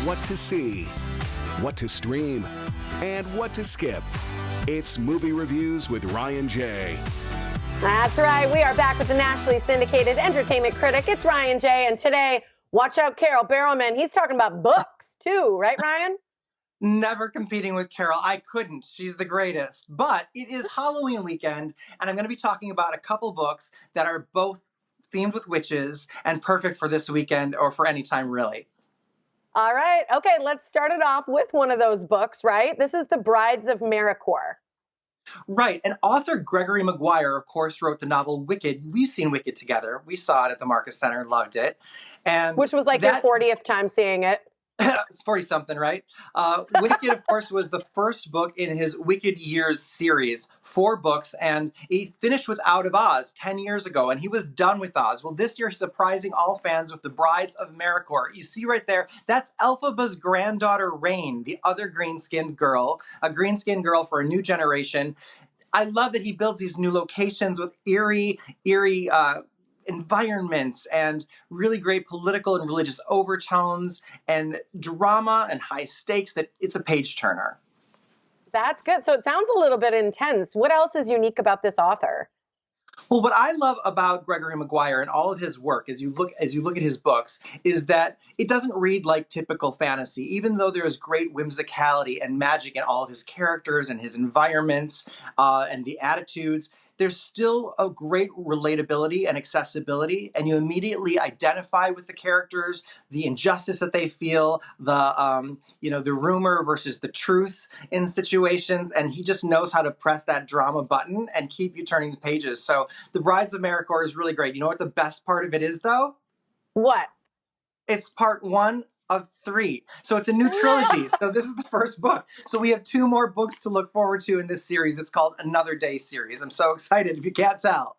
what to see, what to stream, and what to skip. It's Movie Reviews with Ryan J. That's right. We are back with the nationally syndicated entertainment critic. It's Ryan J. And today, watch out, Carol Barrowman. He's talking about books, too. Right, Ryan? Never competing with Carol. I couldn't. She's the greatest. But it is Halloween weekend, and I'm going to be talking about a couple books that are both themed with witches and perfect for this weekend or for any time, really. All right. Okay, let's start it off with one of those books, right? This is The Brides of Maracoor. Right. And author Gregory Maguire, of course, wrote the novel Wicked. We've seen Wicked together. We saw it at the Marcus Center, loved it. And Which was like your 40th time seeing it. It's 40 something, right? Wicked, of course, was the first book in his Wicked Years series, 4 books, and he finished with Out of Oz 10 years ago, and he was done with Oz. Well, this year he's surprising all fans with The Brides of Maracoor. You see right there, that's Elphaba's granddaughter, Rain, the other green-skinned girl, a green-skinned girl for a new generation. I love that he builds these new locations with eerie environments and really great political and religious overtones and drama and high stakes that it's a page turner. That's good. So it sounds a little bit intense. What else is unique about this author? Well, what I love about Gregory Maguire and all of his work, as you look at his books, is that it doesn't read like typical fantasy. Even though there is great whimsicality and magic in all of his characters and his environments and the attitudes, there's still a great relatability and accessibility, and you immediately identify with the characters, the injustice that they feel, the rumor versus the truth in situations, and he just knows how to press that drama button and keep you turning the pages. So The Brides of Maracoor is really great. You know what the best part of it is, though? What? It's part 1 of 3. So it's a new trilogy. So this is the first book. So we have 2 more books to look forward to in this series. It's called Another Day series. I'm so excited if you can't tell.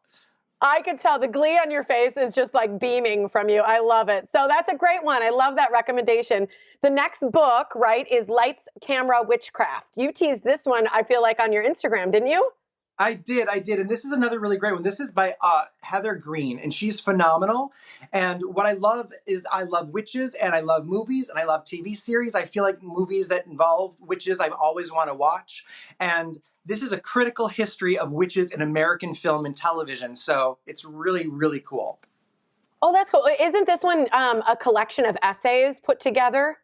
I can tell the glee on your face is just like beaming from you. I love it. So that's a great one. I love that recommendation. The next book, right, is Lights, Camera, Witchcraft. You teased this one, I feel like, on your Instagram, didn't you? I did. And this is another really great one. This is by Heather Greene, and she's phenomenal. And what I love is I love witches, and I love movies, and I love TV series. I feel like movies that involve witches I always want to watch. And this is a critical history of witches in American film and television. So it's really, really cool. Oh, that's cool. Isn't this one a collection of essays put together?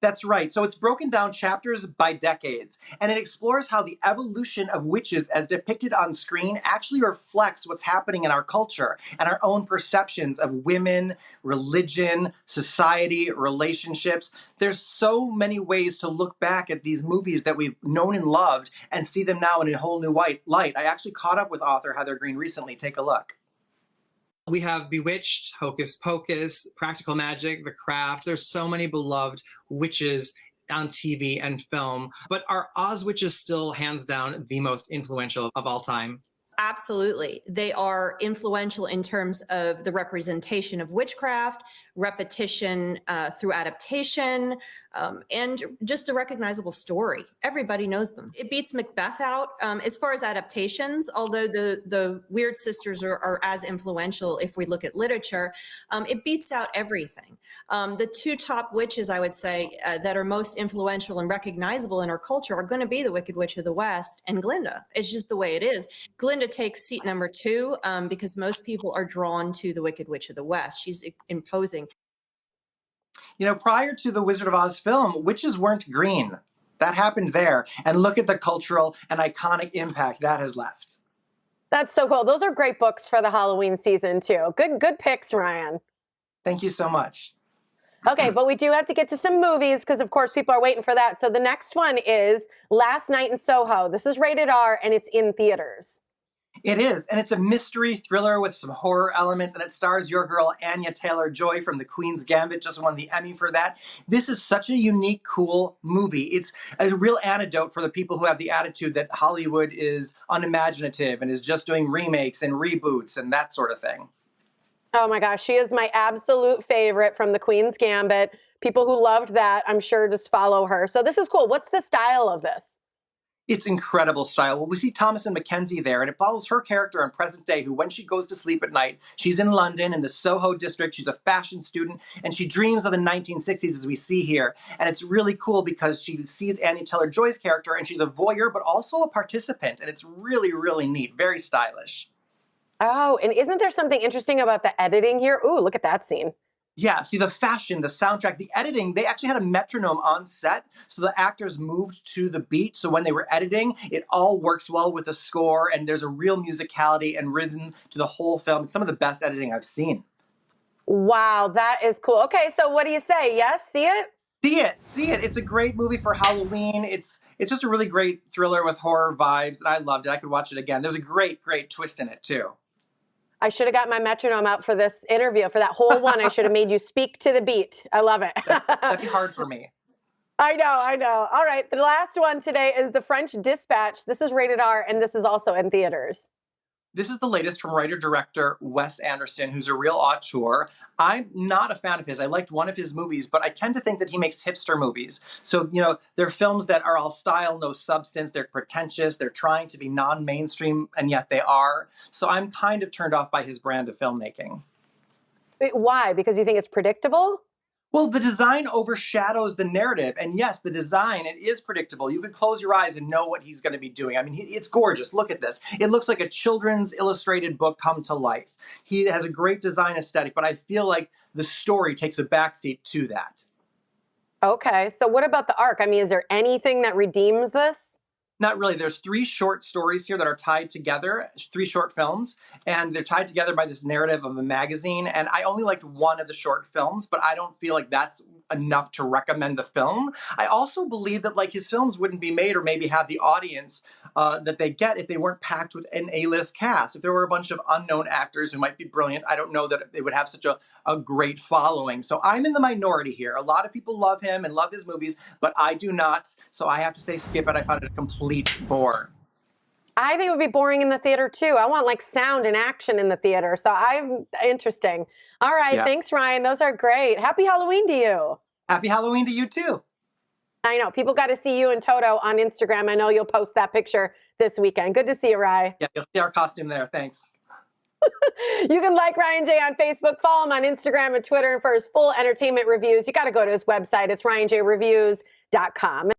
That's right. So it's broken down chapters by decades, and it explores how the evolution of witches as depicted on screen actually reflects what's happening in our culture and our own perceptions of women, religion, society, relationships. There's so many ways to look back at these movies that we've known and loved and see them now in a whole new light. I actually caught up with author Heather Greene recently. Take a look. We have Bewitched, Hocus Pocus, Practical Magic, The Craft. There's so many beloved witches on TV and film, but are Oz witches still hands down the most influential of all time? Absolutely. They are influential in terms of the representation of witchcraft, repetition through adaptation, and just a recognizable story. Everybody knows them. It beats Macbeth out as far as adaptations, although the Weird Sisters are as influential if we look at literature. It beats out everything. The 2 top witches, I would say, that are most influential and recognizable in our culture are going to be the Wicked Witch of the West and Glinda. It's just the way it is. Glinda takes seat number 2 because most people are drawn to the Wicked Witch of the West. She's imposing. You know, prior to the Wizard of Oz film, witches weren't green. That happened there. And look at the cultural and iconic impact that has left. That's so cool. Those are great books for the Halloween season, too. Good picks, Ryan. Thank you so much. Okay, but we do have to get to some movies because, of course, people are waiting for that. So the next one is Last Night in Soho. This is rated R, and it's in theaters. It is, and it's a mystery thriller with some horror elements, and it stars your girl Anya Taylor-Joy from The Queen's Gambit, just won the Emmy for that. This is such a unique, cool movie. It's a real antidote for the people who have the attitude that Hollywood is unimaginative and is just doing remakes and reboots and that sort of thing. Oh my gosh, she is my absolute favorite from The Queen's Gambit. People who loved that, I'm sure, just follow her. So this is cool. What's the style of this? It's incredible style. Well, we see Thomas and Mackenzie there, and it follows her character in present day, who, when she goes to sleep at night, she's in London in the Soho district. She's a fashion student, and she dreams of the 1960s, as we see here. And it's really cool because she sees Anya Taylor-Joy's character, and she's a voyeur, but also a participant. And it's really, really neat. Very stylish. Oh, and isn't there something interesting about the editing here? Ooh, look at that scene. Yeah, see the fashion, the soundtrack, the editing, they actually had a metronome on set, so the actors moved to the beat. So when they were editing, it all works well with the score, and there's a real musicality and rhythm to the whole film. It's some of the best editing I've seen. Wow, that is cool. Okay, so what do you say? Yes, see it? See it, see it. It's a great movie for Halloween. It's just a really great thriller with horror vibes, and I loved it. I could watch it again. There's a great, great twist in it too. I should have got my metronome out for this interview. For that whole one, I should have made you speak to the beat. I love it. That'd be hard for me. I know, I know. All right, the last one today is The French Dispatch. This is rated R, and this is also in theaters. This is the latest from writer-director Wes Anderson, who's a real auteur. I'm not a fan of his. I liked one of his movies, but I tend to think that he makes hipster movies. So, they're films that are all style, no substance. They're pretentious. They're trying to be non-mainstream, and yet they are. So I'm kind of turned off by his brand of filmmaking. Wait, why? Because you think it's predictable? Well, the design overshadows the narrative. And yes, the design, it is predictable. You could close your eyes and know what he's going to be doing. I mean, it's gorgeous. Look at this. It looks like a children's illustrated book come to life. He has a great design aesthetic, but I feel like the story takes a backseat to that. Okay, so what about the arc? I mean, is there anything that redeems this? Not really. There's 3 short stories here that are tied together, 3 short films, and they're tied together by this narrative of a magazine. And I only liked one of the short films, but I don't feel like that's enough to recommend the film. I also believe that his films wouldn't be made or maybe have the audience that they get if they weren't packed with an A-list cast. If there were a bunch of unknown actors who might be brilliant, I don't know that they would have such a great following. So I'm in the minority here. A lot of people love him and love his movies, but I do not. So I have to say skip it. I found it a complete bore. I think it would be boring in the theater too. I want sound and action in the theater. So interesting. All right. Yeah. Thanks, Ryan. Those are great. Happy Halloween to you. Happy Halloween to you too. I know. People got to see you and Toto on Instagram. I know you'll post that picture this weekend. Good to see you, Rye. Yeah, you'll see our costume there. Thanks. You can like Ryan J on Facebook, follow him on Instagram and Twitter. And for his full entertainment reviews, you got to go to his website. It's ryanjreviews.com.